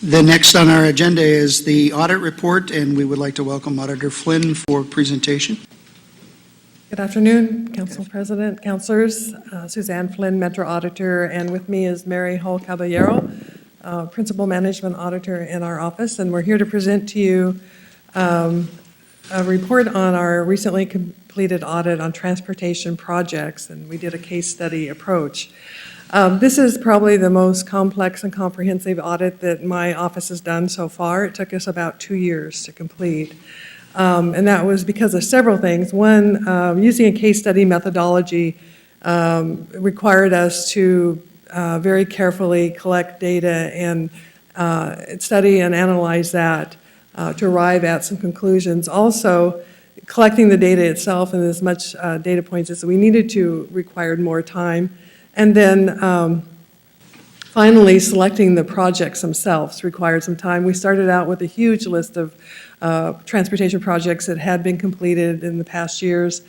The next on our agenda is the audit report, and we would like to welcome Auditor Flynn for presentation. Good afternoon, Council President, Councilors. Suzanne Flynn, Metro Auditor, and with me is Mary Hull Caballero, Principal Management Auditor in our office, and we're here to present to you a report on our recently completed audit on transportation projects, and we did a case study approach. This is probably the most complex and comprehensive audit that my office has done so far. It took us about 2 years to complete. And that was because of several things. One, using a case study methodology required us to very carefully collect data and study and analyze that to arrive at some conclusions. Also, collecting the data itself and as much data points as we needed to required more time. And then finally, selecting the projects themselves required some time. We started out with a huge list of transportation projects that had been completed in the past years.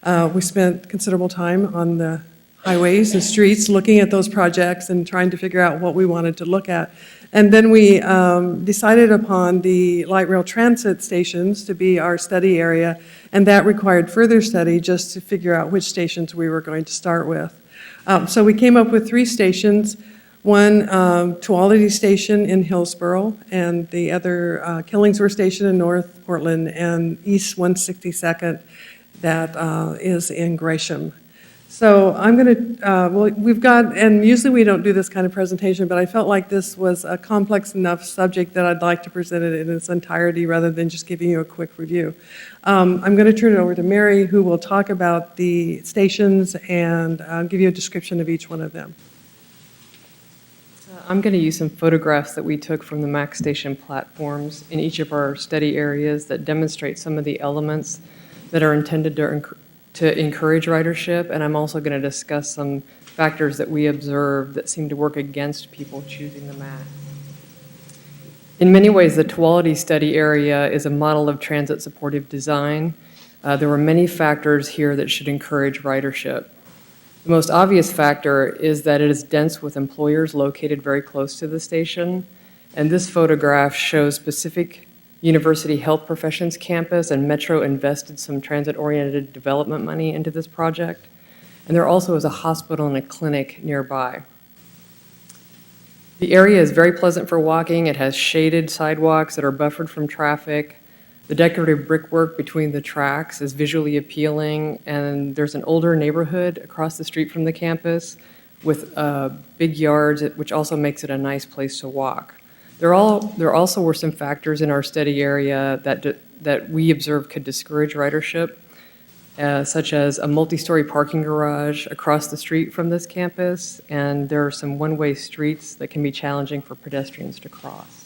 We spent considerable time on the highways and streets looking at those projects and trying to figure out what we wanted to look at. And then we decided upon the light rail transit stations to be our study area, and that required further study just to figure out which stations we were going to start with. So we came up with 3 stations. One, Tuolity Station in Hillsboro, and the other, Killingsworth Station in North Portland, and East 162nd that is in Gresham. So I'm going to, well, we've got, and usually we don't do this kind of presentation, but I felt like this was a complex enough subject that I'd like to present it in its entirety rather than just giving you a quick review. I'm going to turn it over to Mary, who will talk about the stations and give you a description of each one of them. I'm going to use some photographs that we took from the MAX station platforms in each of our study areas that demonstrate some of the elements that are intended to encourage ridership, and I'm also going to discuss some factors that we observed that seem to work against people choosing the MAX. In many ways, the Tuolity study area is a model of transit supportive design. There were many factors here that should encourage ridership. The most obvious factor is that it is dense with employers located very close to the station, and this photograph shows Pacific University Health Professions campus, and Metro invested some transit-oriented development money into this project, and there also is a hospital and a clinic nearby. The area is very pleasant for walking. It has shaded sidewalks that are buffered from traffic. The decorative brickwork between the tracks is visually appealing, and there's an older neighborhood across the street from the campus with big yards, which also makes it a nice place to walk. There also were some factors in our study area that we observed could discourage ridership, such as a multi-story parking garage across the street from this campus, and there are some one-way streets that can be challenging for pedestrians to cross.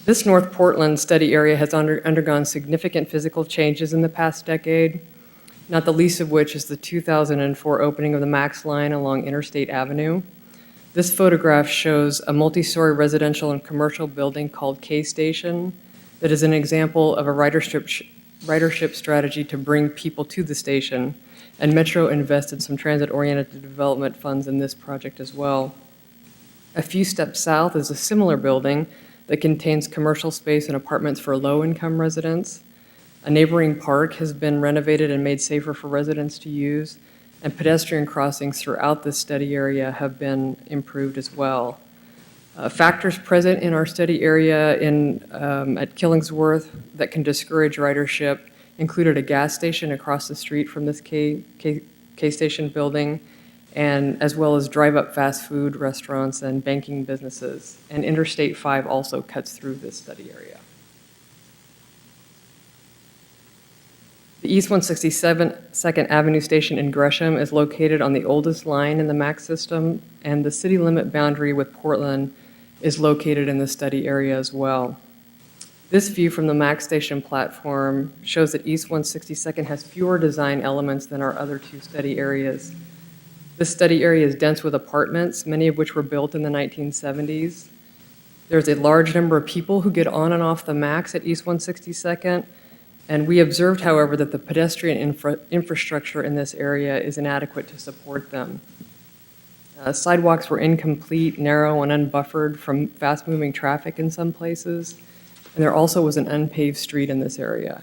This North Portland study area has undergone significant physical changes in the past decade, not the least of which is the 2004 opening of the MAX line along Interstate Avenue. This photograph shows a multi-story residential and commercial building called K Station that is an example of a ridership strategy to bring people to the station, and Metro invested some transit-oriented development funds in this project as well. A few steps south is a similar building that contains commercial space and apartments for low-income residents. A neighboring park has been renovated and made safer for residents to use, and pedestrian crossings throughout this study area have been improved as well. Factors present in our study area at Killingsworth that can discourage ridership included a gas station across the street from this K Station building, and as well as drive-up fast food restaurants and banking businesses. And Interstate 5 also cuts through this study area. The East 162nd Avenue station in Gresham is located on the oldest line in the MAX system, and the city limit boundary with Portland is located in the study area as well. This view from the MAX station platform shows that East 162nd has fewer design elements than our other 2 study areas. This study area is dense with apartments, many of which were built in the 1970s. There's a large number of people who get on and off the MAX at East 162nd, and we observed, however, that the pedestrian infrastructure in this area is inadequate to support them. Sidewalks were incomplete, narrow, and unbuffered from fast-moving traffic in some places, and there also was an unpaved street in this area.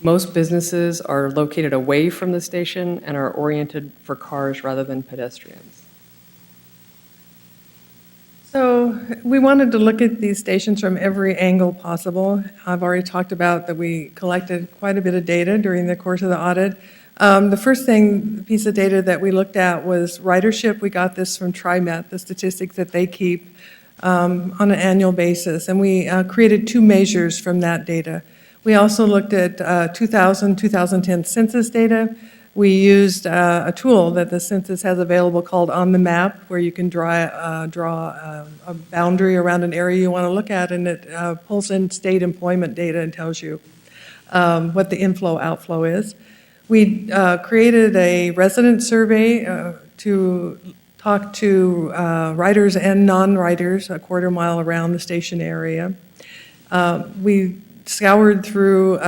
Most businesses are located away from the station and are oriented for cars rather than pedestrians. So we wanted to look at these stations from every angle possible. I've already talked about that we collected quite a bit of data during the course of the audit. The first piece of data that we looked at was ridership. We got this from TriMet, the statistics that they keep on an annual basis, and we created two measures from that data. We also looked at 2010 census data. We used a tool that the census has available called On the Map, where you can draw a boundary around an area you want to look at, and it pulls in state employment data and tells you what the inflow-outflow is. We created a resident survey to talk to riders and non-riders a quarter mile around the station area. We scoured through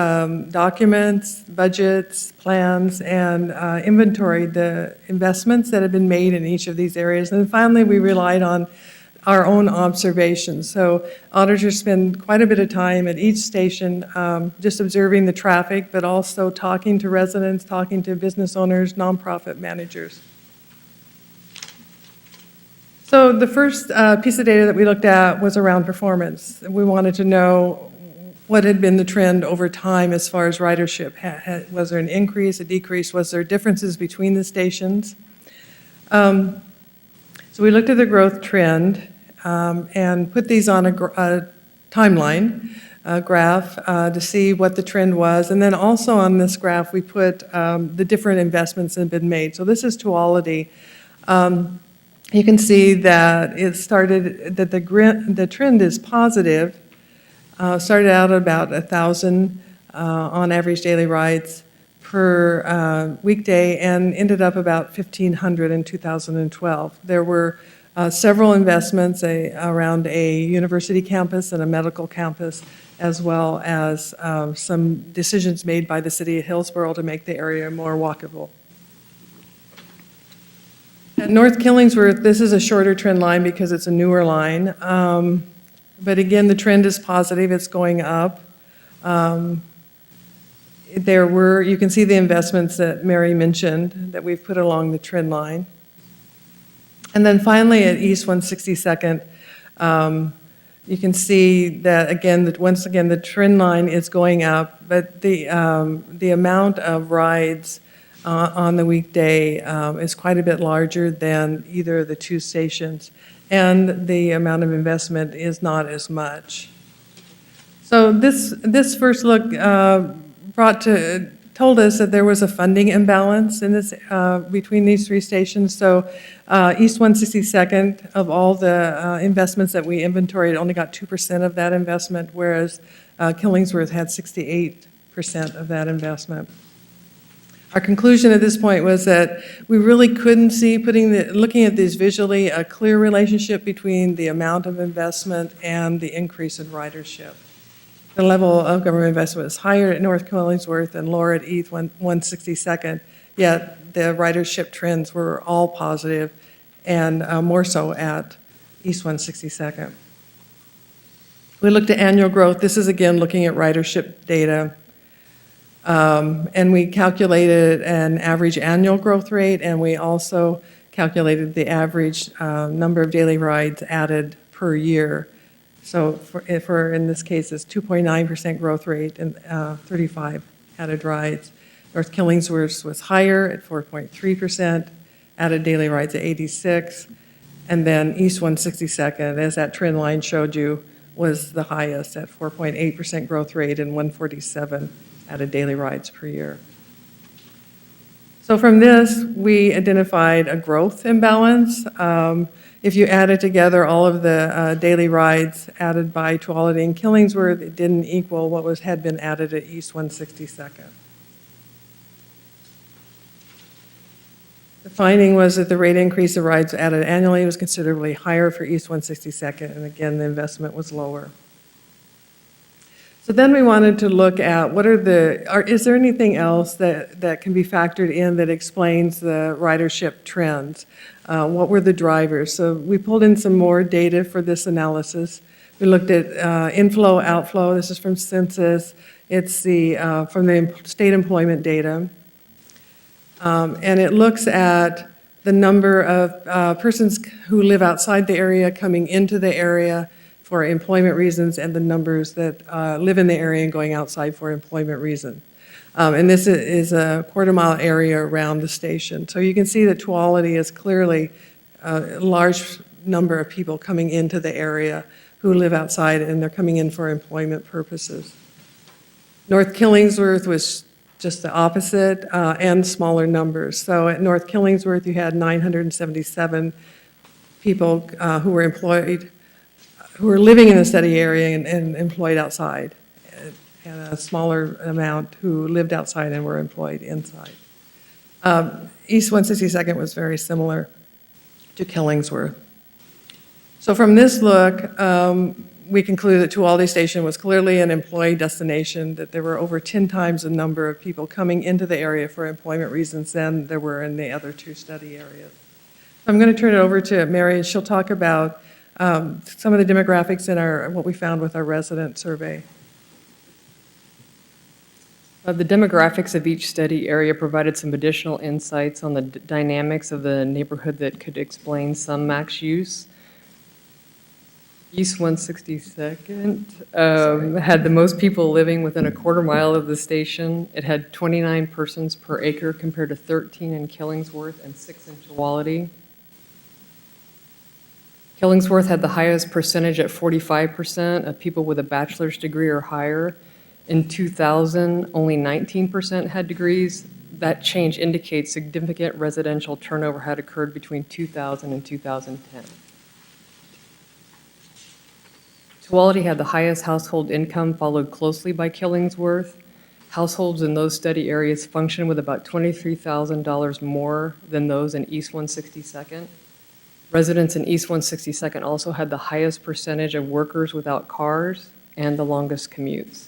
documents, budgets, plans, and inventoried the investments that have been made in each of these areas. And finally, we relied on our own observations. So auditors spend quite a bit of time at each station just observing the traffic, but also talking to residents, talking to business owners, nonprofit managers. So the first piece of data that we looked at was around performance. We wanted to know what had been the trend over time as far as ridership. Was there an increase, a decrease? Was there differences between the stations? So we looked at the growth trend and put these on a timeline graph to see what the trend was. And then also on this graph, we put the different investments that have been made. So this is Tuolity. You can see that the trend is positive. Started out at about 1,000 on average daily rides per weekday and ended up about 1,500 in 2012. There were several investments around a university campus and a medical campus, as well as some decisions made by the city of Hillsborough to make the area more walkable. At North Killingsworth, this is a shorter trend line because it's a newer line. But again, the trend is positive, it's going up. You can see the investments that Mary mentioned that we've put along the trend line. And then finally at East 162nd, you can see that once again, the trend line is going up, but the amount of rides on the weekday is quite a bit larger than either of the two stations, and the amount of investment is not as much. So this first look told us that there was a funding imbalance in this between these three stations. So East 162nd, of all the investments that we inventoried, only got 2% of that investment, whereas Killingsworth had 68% of that investment. Our conclusion at this point was that we really couldn't see, looking at these visually, a clear relationship between the amount of investment and the increase in ridership. The level of government investment is higher at North Killingsworth and lower at East 162nd, yet the ridership trends were all positive and more so at East 162nd. We looked at annual growth. This is again looking at ridership data. And we calculated an average annual growth rate, and we also calculated the average number of daily rides added per year. So for in this case, it's 2.9% growth rate and 35 added rides. North Killingsworth was higher at 4.3%, added daily rides at 86, and then East 162nd, as that trend line showed you, was the highest at 4.8% growth rate and 147 added daily rides per year. So from this, we identified a growth imbalance. If you added together all of the daily rides added by Tuolity and Killingsworth, it didn't equal what had been added at East 162nd. The finding was that the rate increase of rides added annually was considerably higher for East 162nd, and again, the investment was lower. So then we wanted to look at is there anything else that can be factored in that explains the ridership trends? what were the drivers. So we pulled in some more data for this analysis. We looked at inflow, outflow. This is from census. It's from the state employment data. And it looks at the number of persons who live outside the area coming into the area for employment reasons and the numbers that live in the area and going outside for employment reasons. And this is a quarter-mile area around the station. So you can see that Tuolumne is clearly a large number of people coming into the area who live outside, and they're coming in for employment purposes. North Killingsworth was just the opposite, and smaller numbers. So at North Killingsworth, you had 977 people who were employed, who were living in the study area and employed outside, and a smaller amount who lived outside and were employed inside. East 162nd was very similar to Killingsworth. So from this look, we concluded that Tuolumne Station was clearly an employee destination, that there were over 10 times the number of people coming into the area for employment reasons than there were in the other two study areas. I'm going to turn it over to Mary, and she'll talk about some of the demographics in what we found with our resident survey. The demographics of each study area provided some additional insights on the dynamics of the neighborhood that could explain some max use. East 162nd had the most people living within a quarter mile of the station. It had 29 persons per acre compared to 13 in Killingsworth and 6 in Tuolumne. Killingsworth had the highest percentage at 45% of people with a bachelor's degree or higher. In 2000, only 19% had degrees. That change indicates significant residential turnover had occurred between 2000 and 2010. Tuolumne had the highest household income, followed closely by Killingsworth. Households in those study areas function with about $23,000 more than those in East 162nd. Residents in East 162nd also had the highest percentage of workers without cars and the longest commutes.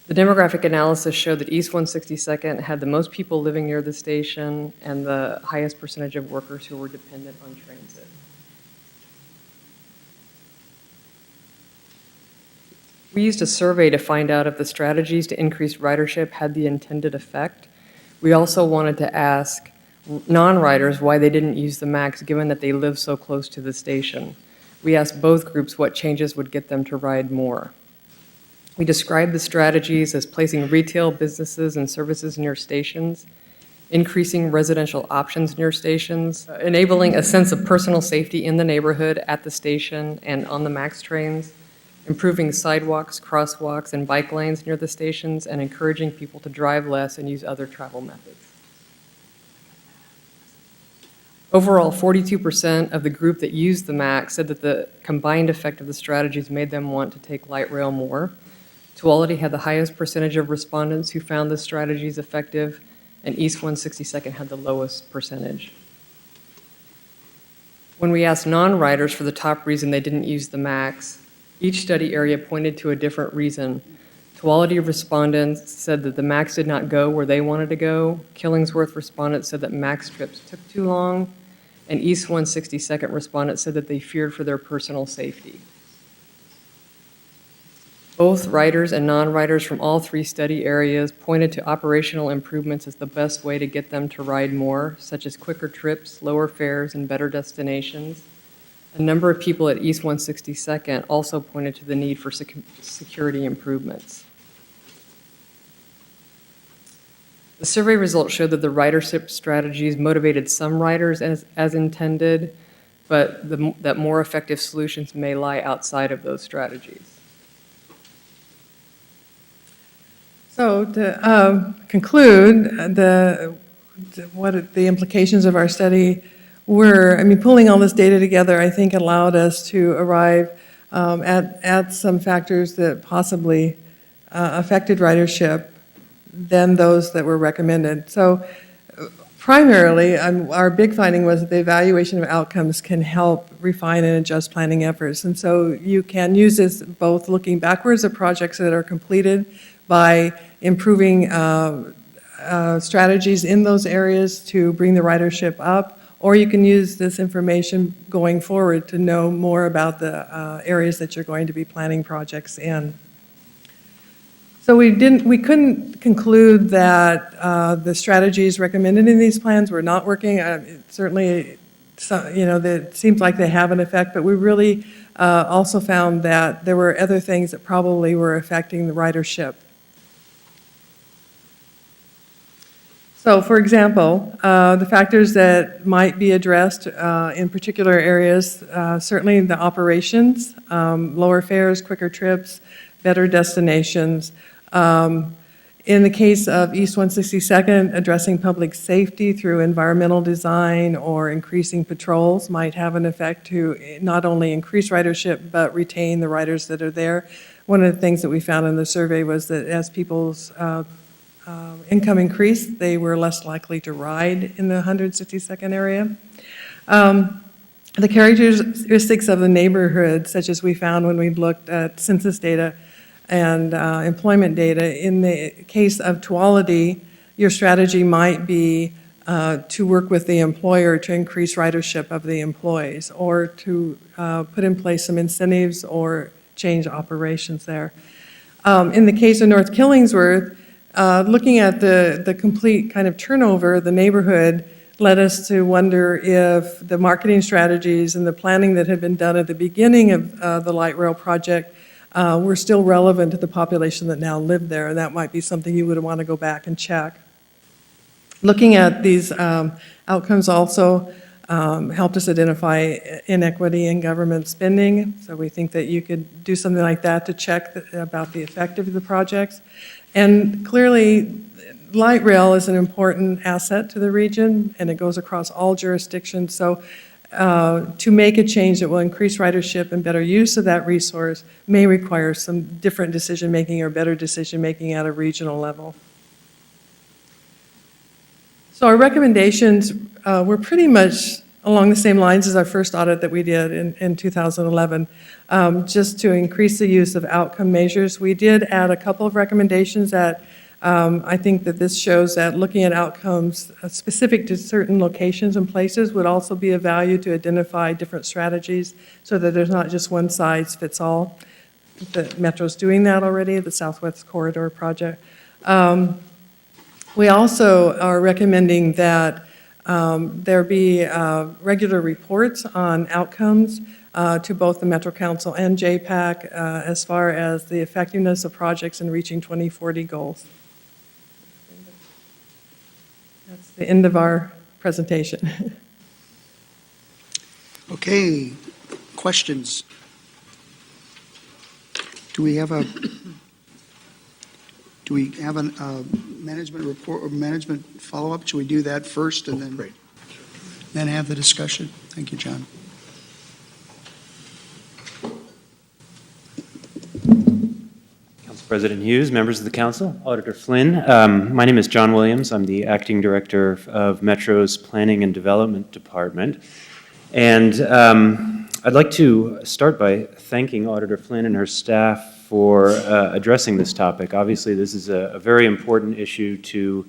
The demographic analysis showed that East 162nd had the most people living near the station and the highest percentage of workers who were dependent on transit. We used a survey to find out if the strategies to increase ridership had the intended effect. We also wanted to ask non-riders why they didn't use the MAX, given that they live so close to the station. We asked both groups what changes would get them to ride more. We described the strategies as placing retail businesses and services near stations, increasing residential options near stations, enabling a sense of personal safety in the neighborhood at the station and on the MAX trains, improving sidewalks, crosswalks, and bike lanes near the stations, and encouraging people to drive less and use other travel methods. Overall, 42% of the group that used the MAX said that the combined effect of the strategies made them want to take light rail more. Tuolumne had the highest percentage of respondents who found the strategies effective, and East 162nd had the lowest percentage. When we asked non-riders for the top reason they didn't use the MAX, each study area pointed to a different reason. Tuolumne respondents said that the MAX did not go where they wanted to go. Killingsworth respondents said that MAX trips took too long. And East 162nd respondents said that they feared for their personal safety. Both riders and non-riders from all three study areas pointed to operational improvements as the best way to get them to ride more, such as quicker trips, lower fares, and better destinations. A number of people at East 162nd also pointed to the need for security improvements. The survey results showed that the ridership strategies motivated some riders as intended, but that more effective solutions may lie outside of those strategies. So to conclude, what the implications of our study were, pulling all this data together, I think allowed us to arrive at some factors that possibly affected ridership than those that were recommended. So primarily, our big finding was that the evaluation of outcomes can help refine and adjust planning efforts. And so you can use this both looking backwards at projects that are completed by improving strategies in those areas to bring the ridership up, or you can use this information going forward to know more about the areas that you're going to be planning projects in. So we couldn't conclude that the strategies recommended in these plans were not working. Certainly, it seems like they have an effect, but we really also found that there were other things that probably were affecting the ridership. So, for example, the factors that might be addressed in particular areas, certainly the operations, lower fares, quicker trips, better destinations. In the case of East 162nd, addressing public safety through environmental design or increasing patrols might have an effect to not only increase ridership, but retain the riders that are there. One of the things that we found in the survey was that as people's income increased, they were less likely to ride in the 162nd area. The characteristics of the neighborhood, such as we found when we looked at census data and employment data, in the case of Tuolumne, your strategy might be to work with the employer to increase ridership of the employees, or to put in place some incentives or change operations there. In the case of North Killingsworth, looking at the complete kind of turnover of the neighborhood led us to wonder if the marketing strategies and the planning that had been done at the beginning of the light rail project were still relevant to the population that now lived there, and that might be something you would want to go back and check. Looking at these outcomes also helped us identify inequity in government spending, so we think that you could do something like that to check about the effect of the projects. And clearly, light rail is an important asset to the region, and it goes across all jurisdictions. So to make a change that will increase ridership and better use of that resource may require some different decision-making or better decision-making at a regional level. So our recommendations were pretty much along the same lines as our first audit that we did in 2011. Just to increase the use of outcome measures, we did add a couple of recommendations that I think that this shows that looking at outcomes specific to certain locations and places would also be of value to identify different strategies so that there's not just one size fits all. The Metro's doing that already, the Southwest Corridor project. We also are recommending that there be regular reports on outcomes to both the Metro Council and JPAC as far as the effectiveness of projects in reaching 2040 goals. That's the end of our presentation. Okay, questions? Do we have a management report or management follow-up? Should we do that first and then have the discussion? Thank you, John. Council President Hughes, members of the council, Auditor Flynn. My name is John Williams. I'm the acting director of Metro's Planning and Development Department. And I'd like to start by thanking Auditor Flynn and her staff for addressing this topic. Obviously, this is a very important issue to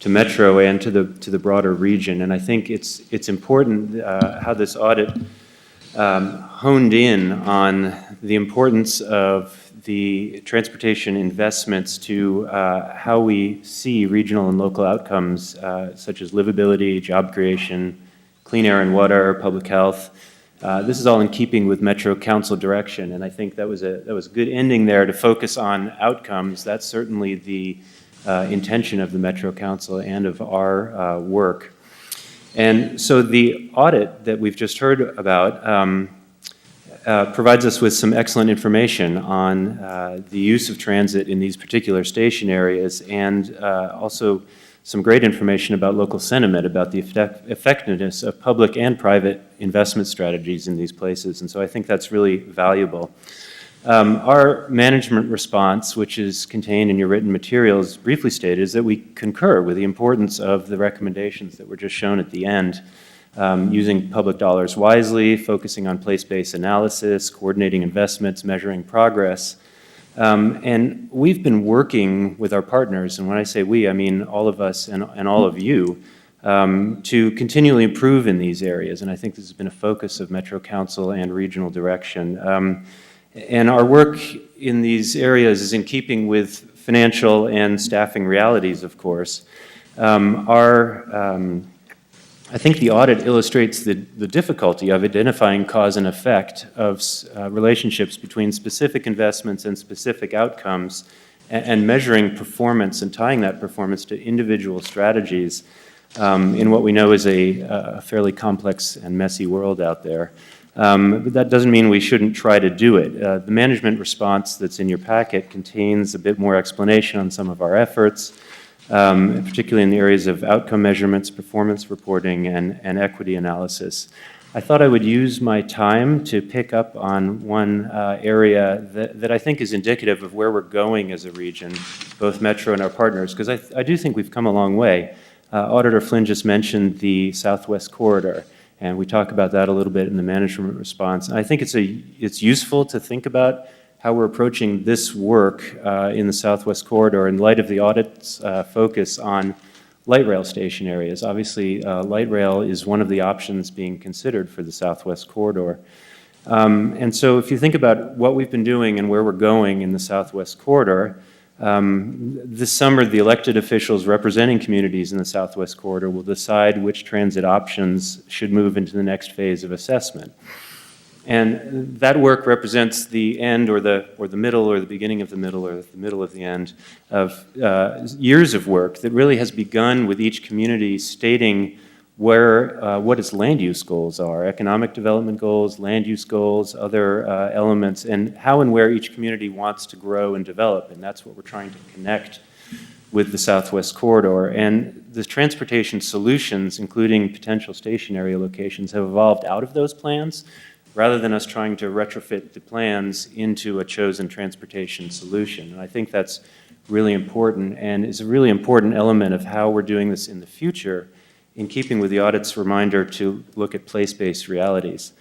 Metro and to the broader region. And I think it's important how this audit honed in on the importance of the transportation investments to how we see regional and local outcomes such as livability, job creation, clean air and water, public health. This is all in keeping with Metro Council direction, and I think that was a good ending there to focus on outcomes. That's certainly the intention of the Metro Council and of our work. And so the audit that we've just heard about provides us with some excellent information on the use of transit in these particular station areas, and also some great information about local sentiment, about the effectiveness of public and private investment strategies in these places. And so I think that's really valuable. Our management response, which is contained in your written materials, briefly stated, is that we concur with the importance of the recommendations that were just shown at the end. Using public dollars wisely, focusing on place-based analysis, coordinating investments, measuring progress. And we've been working with our partners, and when I say we, I mean all of us and all of you, to continually improve in these areas. And I think this has been a focus of Metro Council and regional direction. And our work in these areas is in keeping with financial and staffing realities, of course. I think the audit illustrates the difficulty of identifying cause and effect of relationships between specific investments and specific outcomes, and measuring performance and tying that performance to individual strategies in what we know is a fairly complex and messy world out there. But that doesn't mean we shouldn't try to do it. The management response that's in your packet contains a bit more explanation on some of our efforts, particularly in the areas of outcome measurements, performance reporting, and equity analysis. I thought I would use my time to pick up on one area that I think is indicative of where we're going as a region, both Metro and our partners, because I do think we've come a long way. Auditor Flynn just mentioned the Southwest Corridor, and we talk about that a little bit in the management response. And I think it's useful to think about how we're approaching this work in the Southwest Corridor in light of the audit's focus on light rail station areas. Obviously, light rail is one of the options being considered for the Southwest Corridor. And so if you think about what we've been doing and where we're going in the Southwest Corridor, this summer the elected officials representing communities in the Southwest Corridor will decide which transit options should move into the next phase of assessment. And that work represents the end or the middle or the beginning of the middle or the middle of the end of years of work that really has begun with each community stating what its land use goals are, economic development goals, land use goals, other elements, and how and where each community wants to grow and develop. And that's what we're trying to connect with the Southwest Corridor. And the transportation solutions, including potential station area locations, have evolved out of those plans, rather than us trying to retrofit the plans into a chosen transportation solution. And I think that's really important and is a really important element of how we're doing this in the future, in keeping with the audit's reminder to look at place-based realities.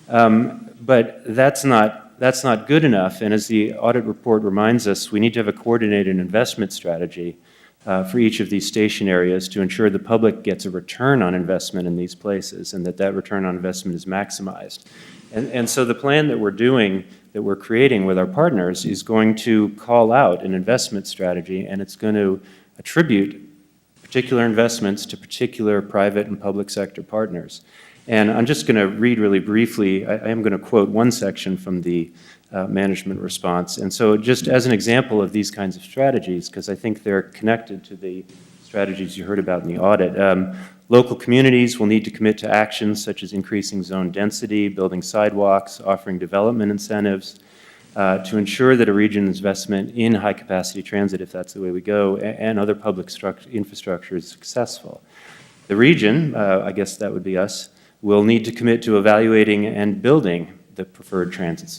But that's not good enough, and as the audit report reminds us, we need to have a coordinated investment strategy for each of these station areas to ensure the public gets a return on investment in these places and that return on investment is maximized. And so the plan that we're creating with our partners is going to call out an investment strategy, and it's going to attribute particular investments to particular private and public sector partners. And I'm just going to read really briefly, I am going to quote one section from the management response. And so just as an example of these kinds of strategies, because I think they're connected to the strategies you heard about in the audit, local communities will need to commit to actions such as increasing zone density, building sidewalks, offering development incentives to ensure that a region's investment in high-capacity transit, if that's the way we go, and other public infrastructure is successful. The region, I guess that would be us, will need to commit to evaluating and building the preferred transit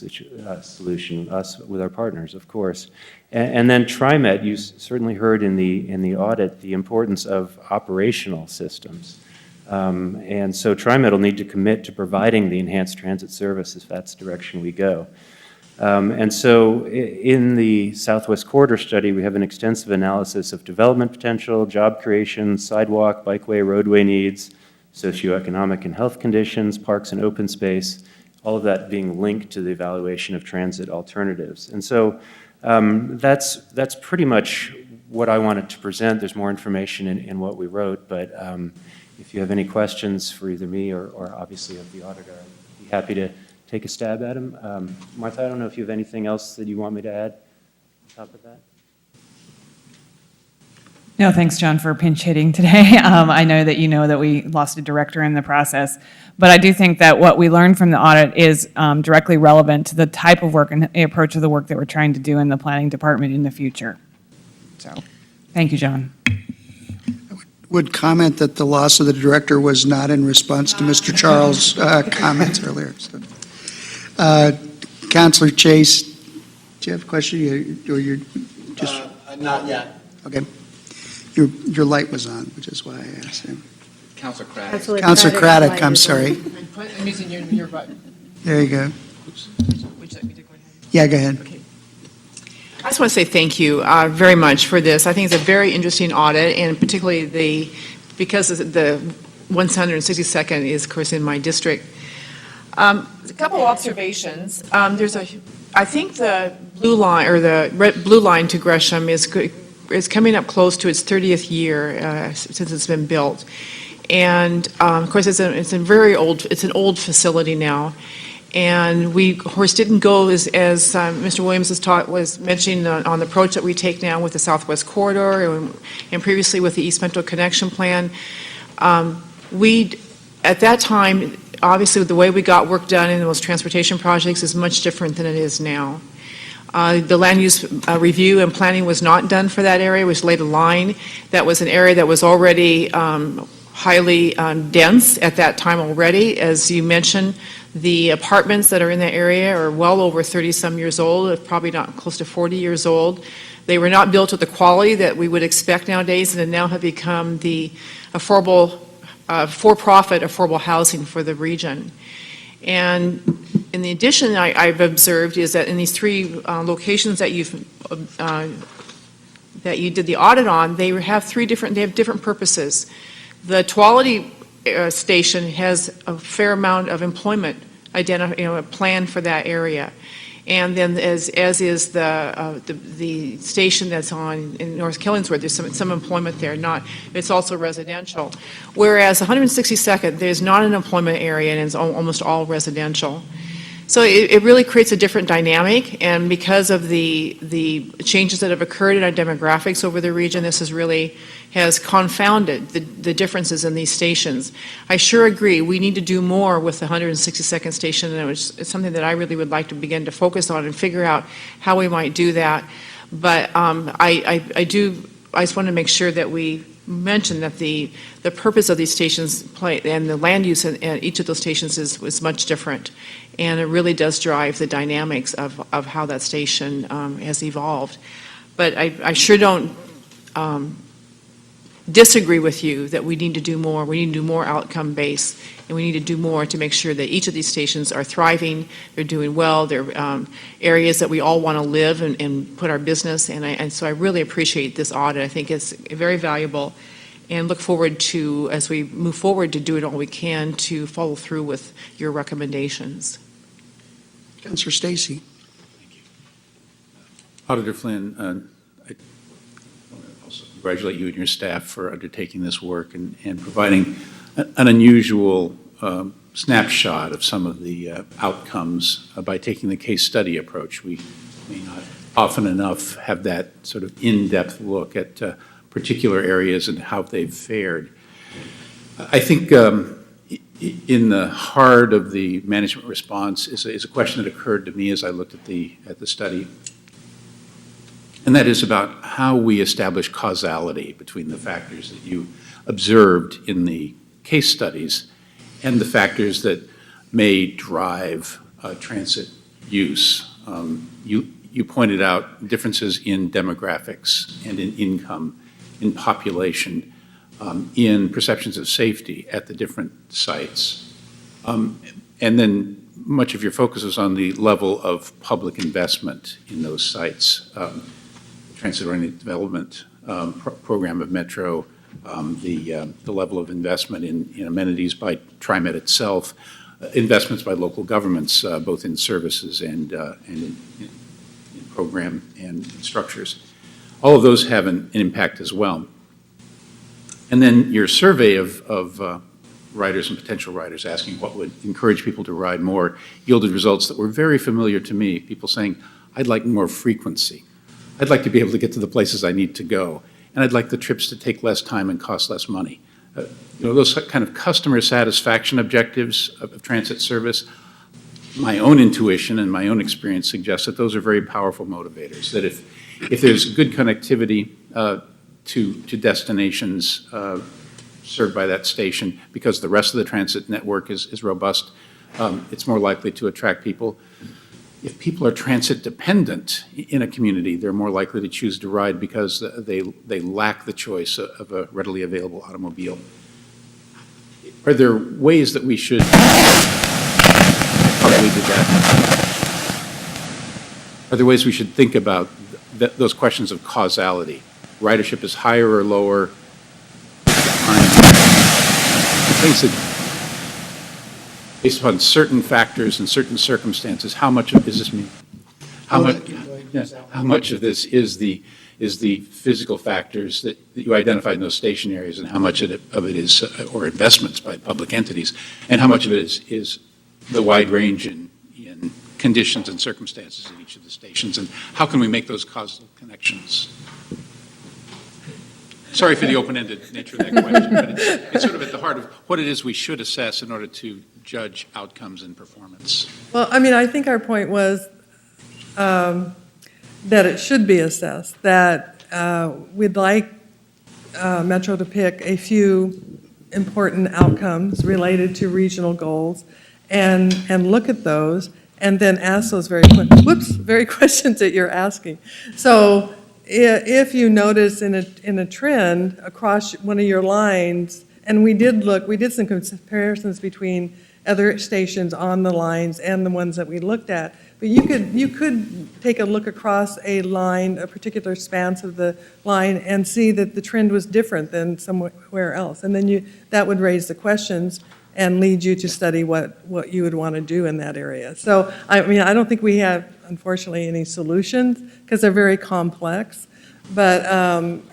solution, us with our partners, of course. And then TriMet, you certainly heard in the audit the importance of operational systems. And so TriMet will need to commit to providing the enhanced transit service if that's the direction we go. And so in the Southwest Corridor study, we have an extensive analysis of development potential, job creation, sidewalk, bikeway, roadway needs, socioeconomic and health conditions, parks and open space, all of that being linked to the evaluation of transit alternatives. And so that's pretty much what I wanted to present. There's more information in what we wrote, but if you have any questions for either me or obviously of the auditor, I'd be happy to take a stab at them. Martha, I don't know if you have anything else that you want me to add on top of that? No, thanks, John, for pinch hitting today. I know that we lost a director in the process, but I do think that what we learned from the audit is directly relevant to the type of work and the approach of the work that we're trying to do in the planning department in the future. So, thank you, John. Would comment that the loss of the director was not in response to Mr. Charles' comments earlier. So, Councilor Chase, do you have a question? Or you're just not yet. Okay. Your light was on, which is why I asked him. Councilor Craddock. Councilor Craddock, I'm sorry. I'm using your button. There you go. Would you like me to go ahead? Yeah, go ahead. Okay. I just want to say thank you very much for this. I think it's a very interesting audit, and particularly the because the 162nd is, of course, in my district. A couple observations. I think the blue line, or the blue line to Gresham is coming up close to its 30th year since it's been built. And of course, it's an old facility now. And we, of course, didn't go as Mr. Williams was mentioning on the approach that we take now with the Southwest Corridor and previously with the East Metro Connection Plan. At that time, obviously, the way we got work done in those transportation projects is much different than it is now. The land use review and planning was not done for that area, which laid a line. That was an area that was already highly dense at that time already. As you mentioned, the apartments that are in that area are well over 30-some years old, if probably not close to 40 years old. They were not built with the quality that we would expect nowadays, and now have become the affordable, for-profit affordable housing for the region. And in addition, I've observed is that in these three locations that that you did the audit on, they have different purposes. The Tuolumne station has a fair amount of employment planned for that area. And then as is the station that's in North Killingsworth, there's some employment there, it's also residential. Whereas 162nd, there's not an employment area and it's almost all residential. So it really creates a different dynamic, and because of the changes that have occurred in our demographics over the region, this has confounded the differences in these stations. I sure agree, we need to do more with the 162nd station, and it's something that I really would like to begin to focus on and figure out how we might do that. But I just want to make sure that we mention that the purpose of these stations and the land use in each of those stations is much different. And it really does drive the dynamics of how that station has evolved. But I sure don't disagree with you that we need to do more. We need to do more outcome-based, and we need to do more to make sure that each of these stations are thriving, they're doing well, they're areas that we all want to live and put our business. And so I really appreciate this audit. I think it's very valuable, and look forward to, as we move forward, to do it all we can to follow through with your recommendations. Councilor Stacy. Auditor Flynn, I want to also congratulate you and your staff for undertaking this work and providing an unusual snapshot of some of the outcomes by taking the case study approach. We may not often enough have that sort of in-depth look at particular areas and how they've fared. I think in the heart of the management response is a question that occurred to me as I looked at the study, and that is about how we establish causality between the factors that you observed in the case studies and the factors that may drive transit use. You pointed out differences in demographics and in income, in population, in perceptions of safety at the different sites. And then much of your focus is on the level of public investment in those sites. Transit-oriented development program of Metro, the level of investment in amenities by TriMet itself, investments by local governments, both in services and in program and structures. All of those have an impact as well. And then your survey of riders and potential riders asking what would encourage people to ride more yielded results that were very familiar to me. People saying, I'd like more frequency. I'd like to be able to get to the places I need to go. And I'd like the trips to take less time and cost less money. Those kind of customer satisfaction objectives of transit service, my own intuition and my own experience suggests that those are very powerful motivators. That if there's good connectivity to destinations served by that station, because the rest of the transit network is robust, it's more likely to attract people. If people are transit dependent in a community, they're more likely to choose to ride because they lack the choice of a readily available automobile. Are there ways that we should probably do that? Are there ways we should think about those questions of causality? Ridership is higher or lower, things that, based upon certain factors and certain circumstances, how much of, is this me? How much, yeah, how much of this is the physical factors that you identified in those station areas, and how much of it is, or investments by public entities, and how much of it is the wide range in conditions and circumstances at each of the stations, and how can we make those causal connections? Sorry for the open-ended nature of that question, but it's sort of at the heart of what it is we should assess in order to judge outcomes and performance. Well, I mean, I think our point was that it should be assessed, that we'd like Metro to pick a few important outcomes related to regional goals and look at those and then ask those very questions that you're asking. So if you notice in a trend across one of your lines, and we did some comparisons between other stations on the lines and the ones that we looked at, but you could take a look across a line, a particular span of the line, and see that the trend was different than somewhere else. And then that would raise the questions and lead you to study what you would want to do in that area. So, I mean, I don't think we have, unfortunately, any solutions, because they're very complex. But,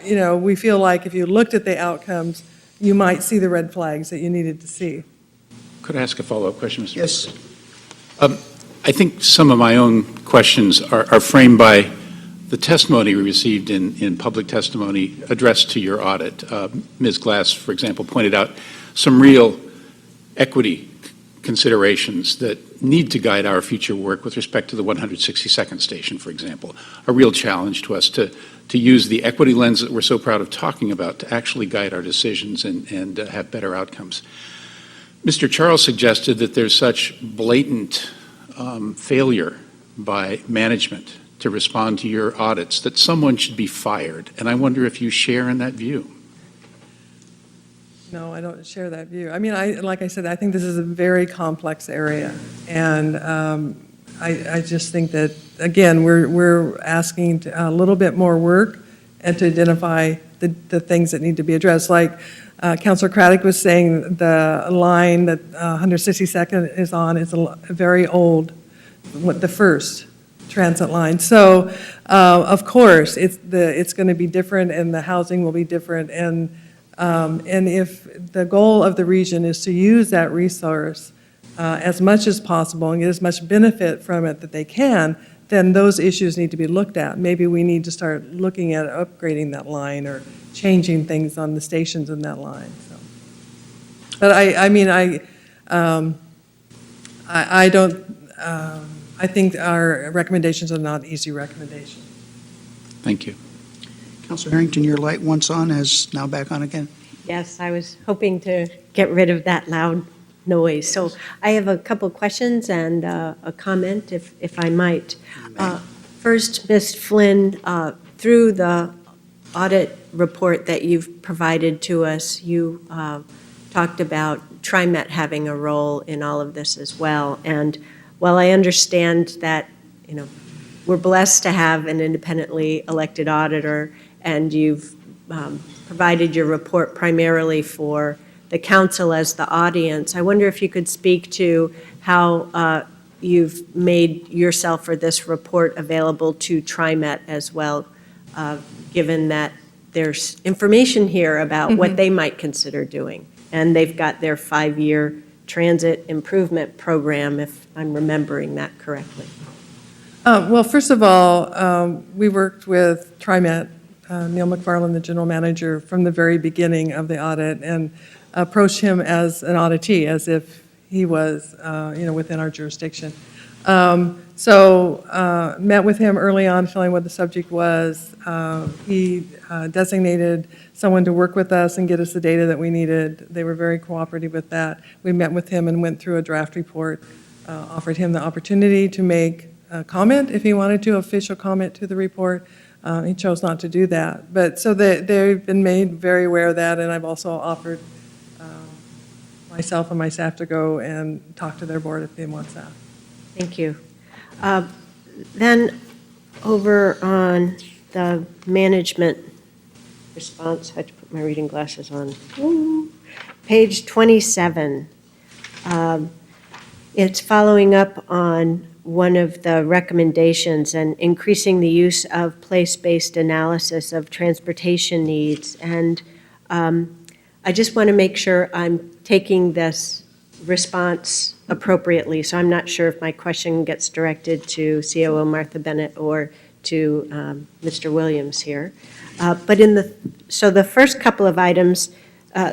you know, we feel like if you looked at the outcomes, you might see the red flags that you needed to see. Could I ask a follow-up question, Mr. Yes. I think some of my own questions are framed by the testimony we received in public testimony addressed to your audit. Ms. Glass, for example, pointed out some real equity considerations that need to guide our future work with respect to the 162nd station, for example. A real challenge to us to use the equity lens that we're so proud of talking about to actually guide our decisions and have better outcomes. Mr. Charles suggested that there's such blatant failure by management to respond to your audits that someone should be fired. And I wonder if you share in that view. No, I don't share that view. I mean, like I said, I think this is a very complex area. And I just think that, again, we're asking a little bit more work and to identify the things that need to be addressed. Like Councilor Craddock was saying, the line that 162nd is on is a very old, the first transit line. So, of course, it's going to be different, and the housing will be different. And if the goal of the region is to use that resource as much as possible and get as much benefit from it that they can, then those issues need to be looked at. Maybe we need to start looking at upgrading that line or changing things on the stations in that line. So, but I don't. I think our recommendations are not easy recommendations. Thank you. Councilor Harrington, your light once on is now back on again. Yes, I was hoping to get rid of that loud noise. So I have a couple of questions and a comment, if I might. First, Ms. Flynn, through the audit report that you've provided to us, you talked about TriMet having a role in all of this as well. And while I understand that, you know, we're blessed to have an independently elected auditor, and you've provided your report primarily for the council as the audience, I wonder if you could speak to how you've made yourself or this report available to TriMet as well, given that there's information here about what they might consider doing. And they've got their 5-year transit improvement program, if I'm remembering that correctly. Well, first of all, we worked with TriMet, Neil McFarland, the general manager, from the very beginning of the audit, and approached him as an auditee, as if he was, within our jurisdiction. So met with him early on, telling what the subject was. He designated someone to work with us and get us the data that we needed. They were very cooperative with that. We met with him and went through a draft report, offered him the opportunity to make a comment if he wanted to, official comment to the report. He chose not to do that. But so they've been made very aware of that, and I've also offered myself and my staff to go and talk to their board if they want that. Thank you. Then over on the management response, I had to put my reading glasses on. page 27. It's following up on one of the recommendations and increasing the use of place-based analysis of transportation needs. And I just want to make sure I'm taking this response appropriately. So I'm not sure if my question gets directed to COO Martha Bennett or to Mr. Williams here. But so the first couple of items,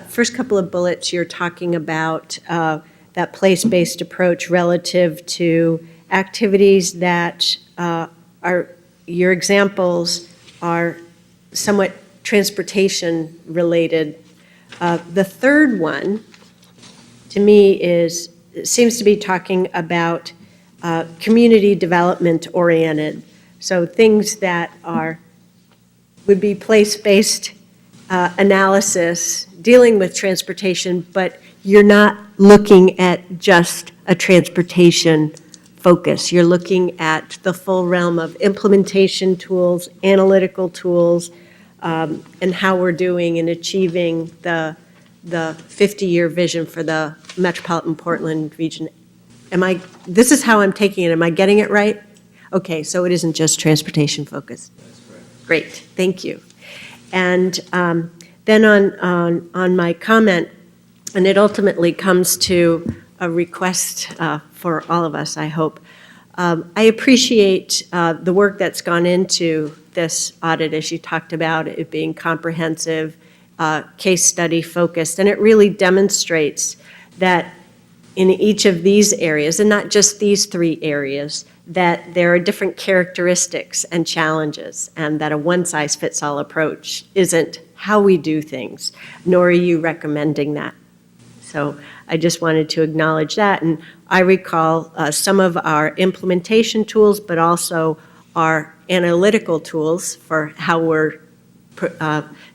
first couple of bullets, you're talking about that place-based approach relative to activities that are, your examples are somewhat transportation related. The third one, to me, seems to be talking about community development oriented. So things that would be place-based analysis dealing with transportation, but you're not looking at just a transportation focus. You're looking at the full realm of implementation tools, analytical tools, and how we're doing in achieving the 50-year vision for the metropolitan Portland region. This is how I'm taking it. Am I getting it right? Okay, so it isn't just transportation focused. That's correct. Great, thank you. And then on my comment, and it ultimately comes to a request for all of us, I hope. I appreciate the work that's gone into this audit, as you talked about, it being comprehensive, case study focused, and it really demonstrates that in each of these areas, and not just these three areas, that there are different characteristics and challenges, and that a one-size-fits-all approach isn't how we do things, nor are you recommending that. So I just wanted to acknowledge that, and I recall some of our implementation tools, but also our analytical tools for how we're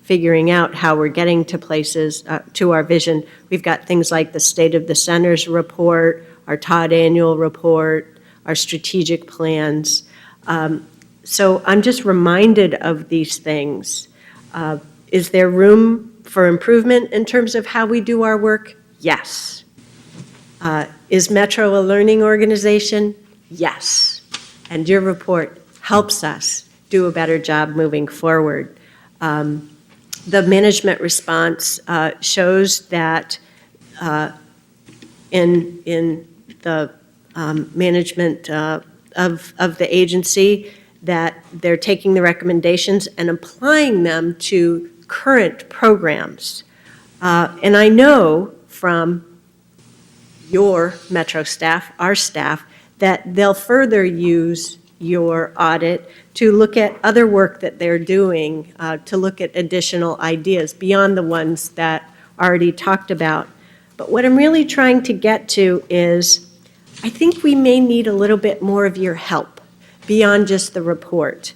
figuring out how we're getting to places, to our vision. We've got things like the State of the Centers report, our Todd annual report, our strategic plans. So I'm just reminded of these things. Is there room for improvement in terms of how we do our work? Yes. Is Metro a learning organization? Yes. And your report helps us do a better job moving forward. The management response shows that in the management of the agency, that they're taking the recommendations and applying them to current programs. And I know from your Metro staff, our staff, that they'll further use your audit to look at other work that they're doing, to look at additional ideas beyond the ones that already talked about. But what I'm really trying to get to is, I think we may need a little bit more of your help beyond just the report.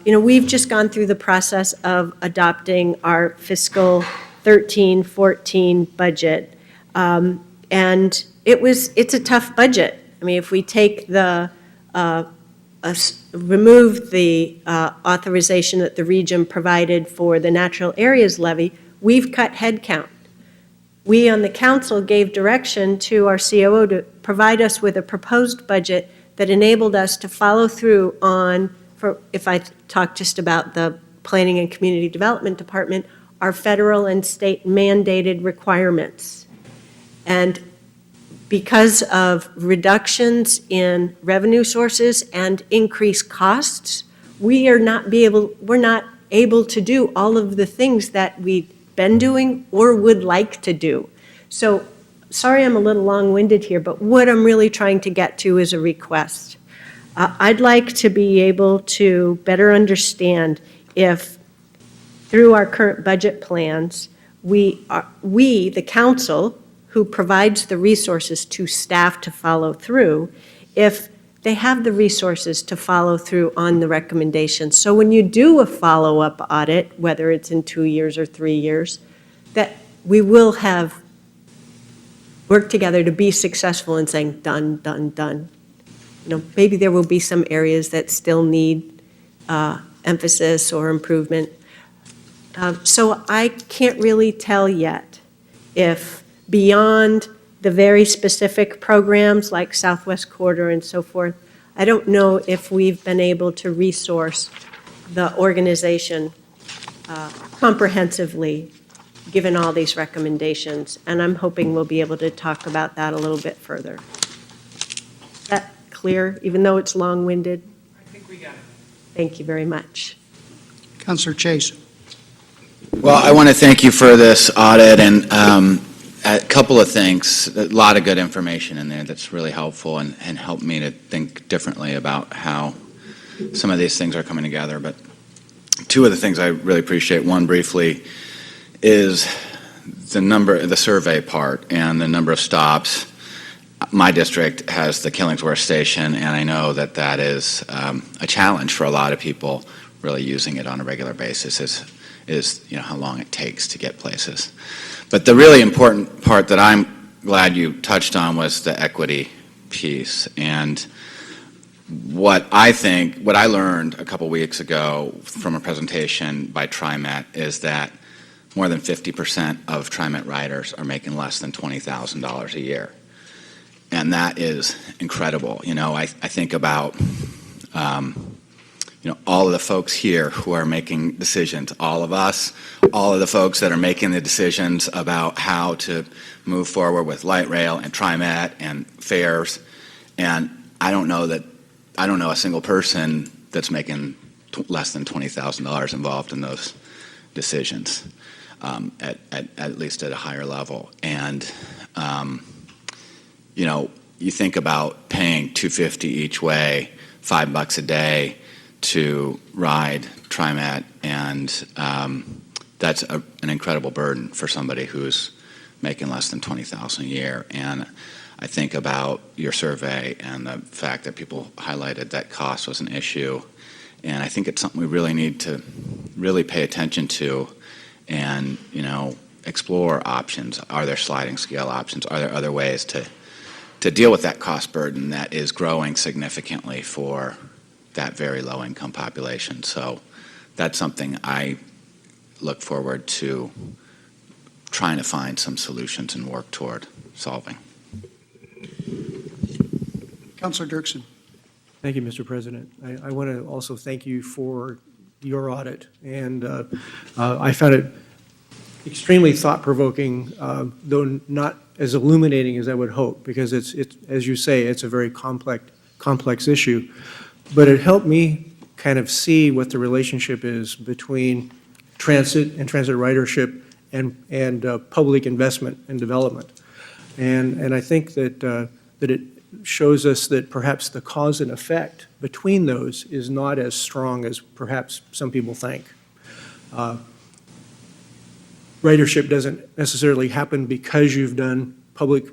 We've just gone through the process of adopting our fiscal 13-14 budget, and it's a tough budget. I mean, if we take remove the authorization that the region provided for the natural areas levy, we've cut headcount. We on the council gave direction to our COO to provide us with a proposed budget that enabled us to follow through on, if I talk just about the Planning and Community Development Department, our federal and state mandated requirements. And because of reductions in revenue sources and increased costs, we're not able to do all of the things that we've been doing or would like to do. So, sorry I'm a little long-winded here, but what I'm really trying to get to is a request. I'd like to be able to better understand if, through our current budget plans, we, the council, who provides the resources to staff to follow through, if they have the resources to follow through on the recommendations. So when you do a follow-up audit, whether it's in 2 years or 3 years, that we will have worked together to be successful in saying, done, done, done. Maybe there will be some areas that still need emphasis or improvement. So I can't really tell yet if beyond the very specific programs like Southwest Corridor and so forth, I don't know if we've been able to resource the organization comprehensively, given all these recommendations, and I'm hoping we'll be able to talk about that a little bit further. Is that clear, even though it's long-winded? I think we got it. Thank you very much. Counselor Chase. Well, I want to thank you for this audit, and a couple of things, a lot of good information in there that's really helpful and helped me to think differently about how some of these things are coming together. But two of the things I really appreciate, one briefly, is the survey part and the number of stops. My district has the Killingsworth Station, and I know that that is a challenge for a lot of people really using it on a regular basis is how long it takes to get places. But the really important part that I'm glad you touched on was the equity piece. And what I learned a couple weeks ago from a presentation by TriMet is that more than 50% of TriMet riders are making less than $20,000 a year. And that is incredible. I think about all of the folks here who are making decisions, all of us, all of the folks that are making the decisions about how to move forward with light rail and TriMet and fares. And I don't know a single person that's making less than $20,000 involved in those decisions, at least at a higher level. And you think about paying $250 each way, $5 a day to ride TriMet, and that's an incredible burden for somebody who's making less than $20,000 a year. And I think about your survey and the fact that people highlighted that cost was an issue, and I think it's something we really need to really pay attention to and explore options. Are there sliding scale options? Are there other ways to deal with that cost burden that is growing significantly for that very low-income population? So that's something I look forward to trying to find some solutions and work toward solving. Counselor Dirksen. Thank you, Mr. President. I want to also thank you for your audit, and I found it extremely thought-provoking, though not as illuminating as I would hope, because it's as you say, it's a very complex issue. But it helped me kind of see what the relationship is between transit and transit ridership and public investment and development. And I think that it shows us that perhaps the cause and effect between those is not as strong as perhaps some people think. Ridership doesn't necessarily happen because you've done public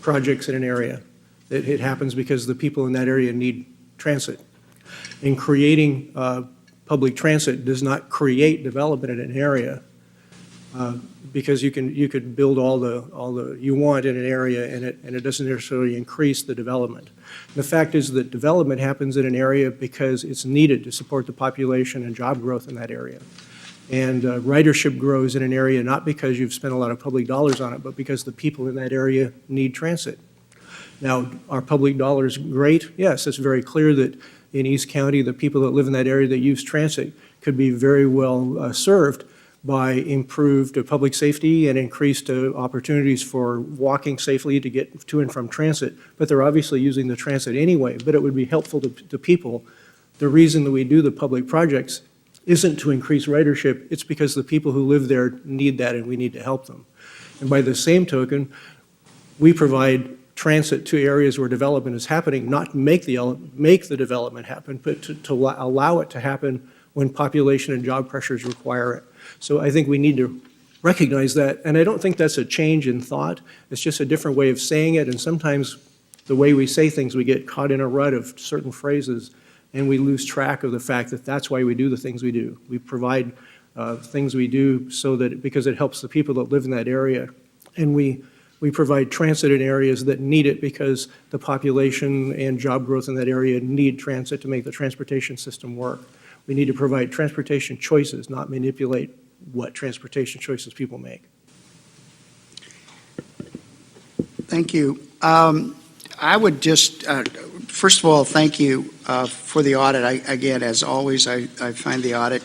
projects in an area. It happens because the people in that area need transit. And creating public transit does not create development in an area because you could build all the you want in an area, and it doesn't necessarily increase the development. The fact is that development happens in an area because it's needed to support the population and job growth in that area. And ridership grows in an area not because you've spent a lot of public dollars on it, but because the people in that area need transit. Now, are public dollars great? Yes, it's very clear that in East County, the people that live in that area that use transit could be very well served by improved public safety and increased opportunities for walking safely to get to and from transit. But they're obviously using the transit anyway, but it would be helpful to people. The reason that we do the public projects isn't to increase ridership, it's because the people who live there need that and we need to help them. And by the same token, we provide transit to areas where development is happening, not make the development happen, but to allow it to happen when population and job pressures require it. So I think we need to recognize that, and I don't think that's a change in thought. It's just a different way of saying it, and sometimes the way we say things, we get caught in a rut of certain phrases, and we lose track of the fact that that's why we do the things we do. We provide things we do so that because it helps the people that live in that area, and we provide transit in areas that need it because the population and job growth in that area need transit to make the transportation system work. We need to provide transportation choices, not manipulate what transportation choices people make. Thank you. I would just, first of all, thank you for the audit. Again, as always, I find the audit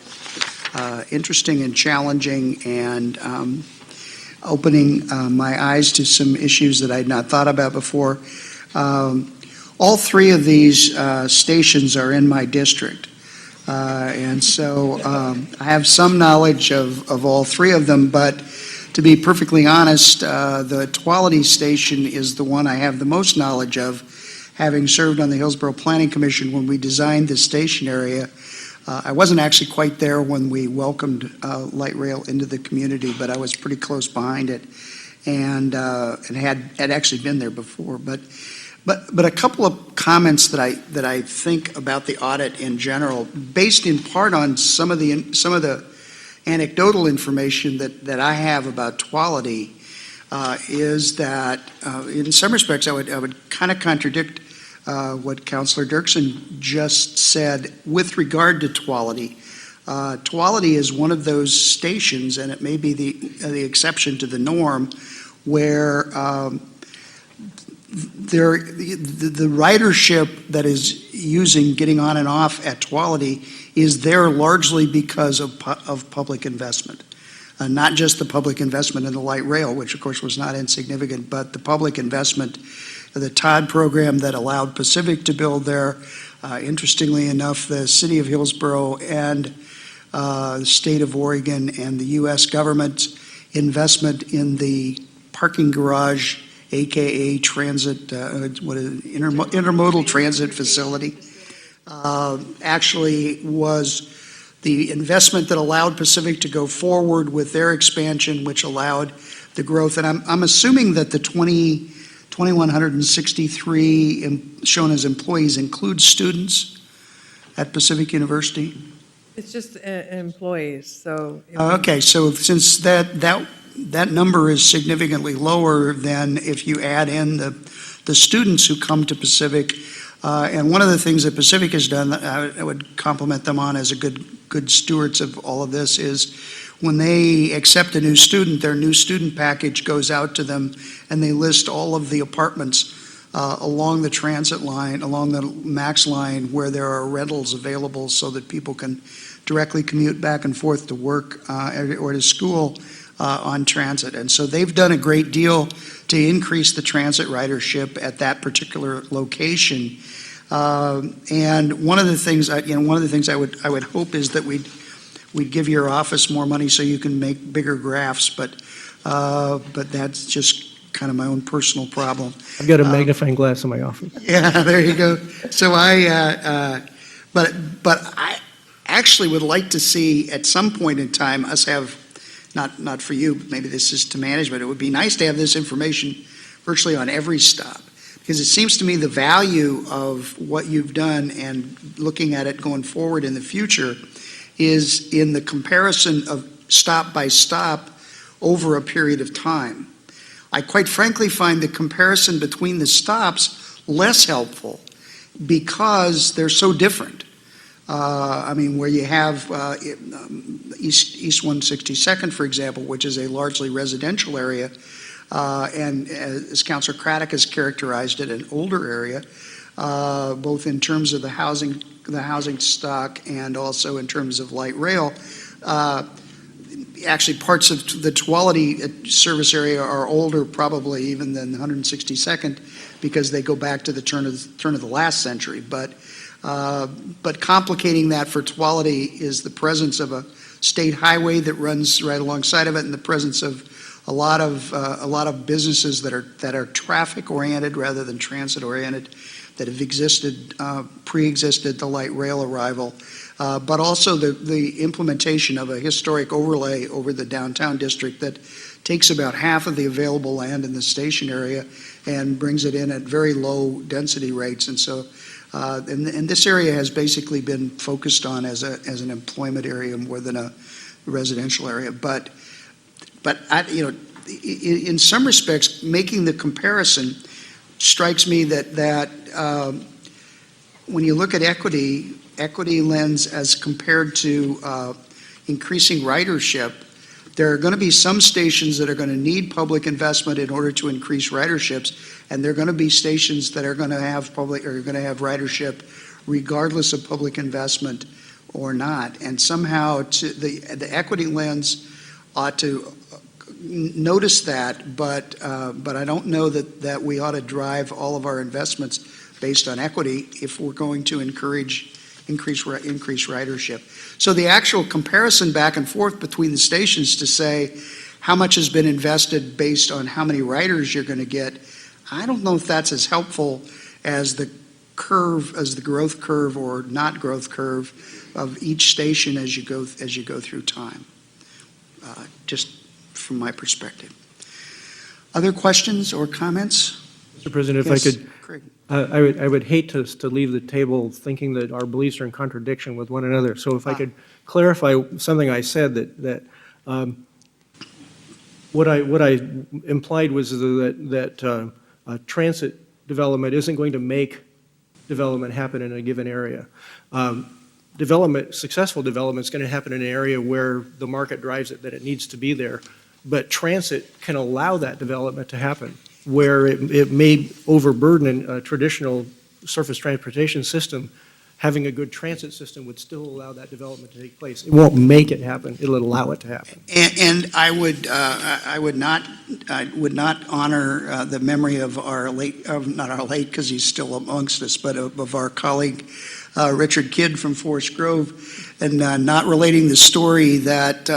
interesting and challenging and opening my eyes to some issues that I had not thought about before. All three of these stations are in my district. And so I have some knowledge of all three of them, but to be perfectly honest, the Tuolumne Station is the one I have the most knowledge of, having served on the Hillsborough Planning Commission when we designed the station area. I wasn't actually quite there when we welcomed light rail into the community, but I was pretty close behind it and had actually been there before. But a couple of comments that I think about the audit in general, based in part on some of the anecdotal information that I have about Tuolumne, is that in some respects I would kind of contradict what Councilor Dirksen just said with regard to Tuolumne. Tuolumne is one of those stations, and it may be the exception to the norm, where the ridership that is using getting on and off at Tuolumne is there largely because of public investment. Not just the public investment in the light rail, which of course was not insignificant, but the public investment, the TOD program that allowed Pacific to build there. Interestingly enough, the city of Hillsborough and the state of Oregon and the U.S. government investment in the parking garage, AKA transit, intermodal transit facility, actually was the investment that allowed Pacific to go forward with their expansion, which allowed the growth. And I'm assuming that the 2,163 shown as employees include students at Pacific University? It's just employees, so. Okay, so since that number is significantly lower than if you add in the students who come to Pacific, and one of the things that Pacific has done that I would compliment them on as a good stewards of all of this is when they accept a new student, their new student package goes out to them and they list all of the apartments along the transit line, along the MAX line, where there are rentals available so that people can directly commute back and forth to work or to school on transit. And so they've done a great deal to increase the transit ridership at that particular location. And one of the things I would hope is that we'd give your office more money so you can make bigger graphs, but that's just kind of my own personal problem. I've got a magnifying glass in my office. Yeah, there you go. So but I actually would like to see at some point in time us have, not for you, but maybe this is to management, it would be nice to have this information virtually on every stop. Because it seems to me the value of what you've done and looking at it going forward in the future is in the comparison of stop by stop over a period of time. I quite frankly find the comparison between the stops less helpful because they're so different. Where you have East 162nd, for example, which is a largely residential area, and as Councilor Craddock has characterized it, an older area, both in terms of the housing stock and also in terms of light rail. Actually, parts of the Tuolumne service area are older probably even than 162nd because they go back to the turn of the last century. But complicating that for Tuolumne is the presence of a state highway that runs right alongside of it, and the presence of a lot of businesses that are traffic oriented rather than transit oriented, that have pre-existed the light rail arrival, but also the implementation of a historic overlay over the downtown district that takes about half of the available land in the station area and brings it in at very low density rates. And so, and this area has basically been focused on as an employment area more than a residential area. But in some respects, making the comparison strikes me that when you look at equity lens as compared to increasing ridership, There are going to be some stations that are going to need public investment in order to increase riderships, and there are going to be stations that are going to have ridership regardless of public investment or not. And somehow the equity lens ought to notice that, but I don't know that we ought to drive all of our investments based on equity if we're going to increase ridership. So the actual comparison back and forth between the stations to say how much has been invested based on how many riders you're going to get, I don't know if that's as helpful as the growth curve or not growth curve of each station as you go through time. Just from my perspective. Other questions or comments? Mr. President, if Yes, I could, Craig. I would hate to leave the table thinking that our beliefs are in contradiction with one another. So if I could clarify something I said, that what I implied was that transit development isn't going to make development happen in a given area. Successful development is going to happen in an area where the market drives it, that it needs to be there. But transit can allow that development to happen, where it may overburden a traditional surface transportation system. Having a good transit system would still allow that development to take place. It won't make it happen, it'll allow it to happen. And I would not honor the memory of our late, not our late because he's still amongst us, but of our colleague Richard Kidd from Forest Grove, and not relating the story that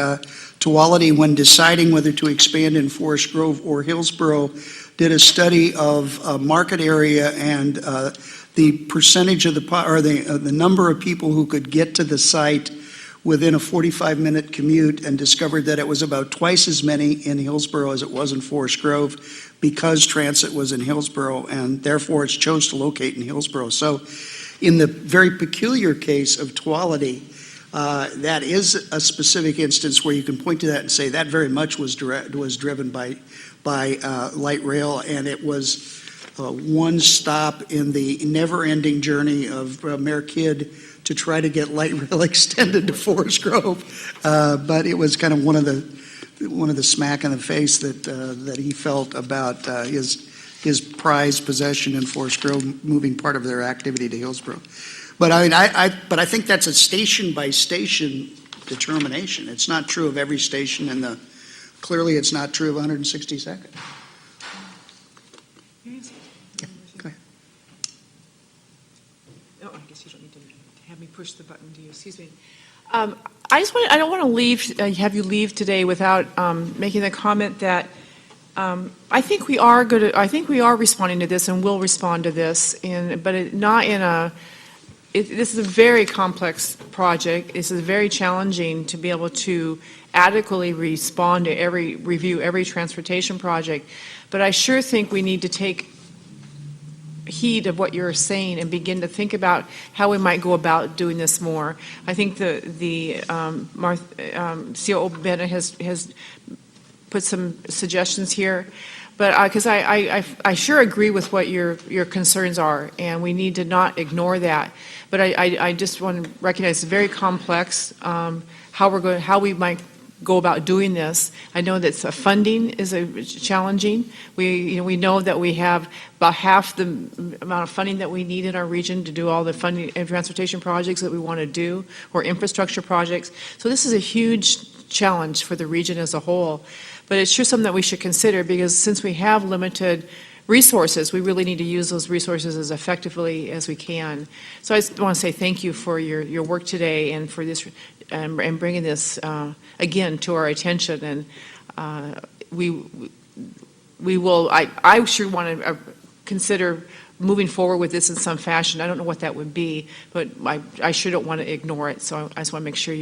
Tuolity, when deciding whether to expand in Forest Grove or Hillsborough, did a study of market area and the percentage of the number of people who could get to the site within a 45-minute commute, and discovered that it was about twice as many in Hillsborough as it was in Forest Grove, because transit was in Hillsborough, and therefore it's chose to locate in Hillsborough. So in the very peculiar case of Tuolity, that is a specific instance where you can point to that and say that very much was driven by light rail, and it was one stop in the never-ending journey of Mayor Kidd to try to get light rail extended to Forest Grove. But it was kind of one of the smack in the face that he felt about his prized possession in Forest Grove, moving part of their activity to Hillsborough. But I mean, I think that's a station by station determination. It's not true of every station, and clearly it's not true of 162nd. Go ahead. Oh, I guess you don't need to have me push the button, do you? Excuse me. I don't want to have you leave today without making the comment that I think we are responding to this and will respond to this, but not in a. This is a very complex project. This is very challenging to be able to adequately respond to review every transportation project. But I sure think we need to take heed of what you're saying and begin to think about how we might go about doing this more. I think the COO Bennett has put some suggestions here, but because I sure agree with what your concerns are, and we need to not ignore that. But I just want to recognize it's very complex how we might go about doing this. I know that funding is challenging. We know that we have about half the amount of funding that we need in our region to do all the funding and transportation projects that we want to do, or infrastructure projects. So this is a huge challenge for the region as a whole. But it's sure something that we should consider, because since we have limited resources, we really need to use those resources as effectively as we can. So I just want to say thank you for your work today, and for this, and bringing this again to our attention. And we will. I sure want to consider moving forward with this in some fashion. I don't know what that would be, but I sure don't want to ignore it. So I just want to make sure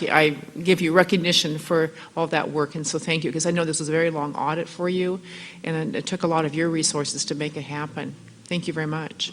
I give you recognition for all that work, and so thank you, because I know this was a very long audit for you, and it took a lot of your resources to make it happen. Thank you very much.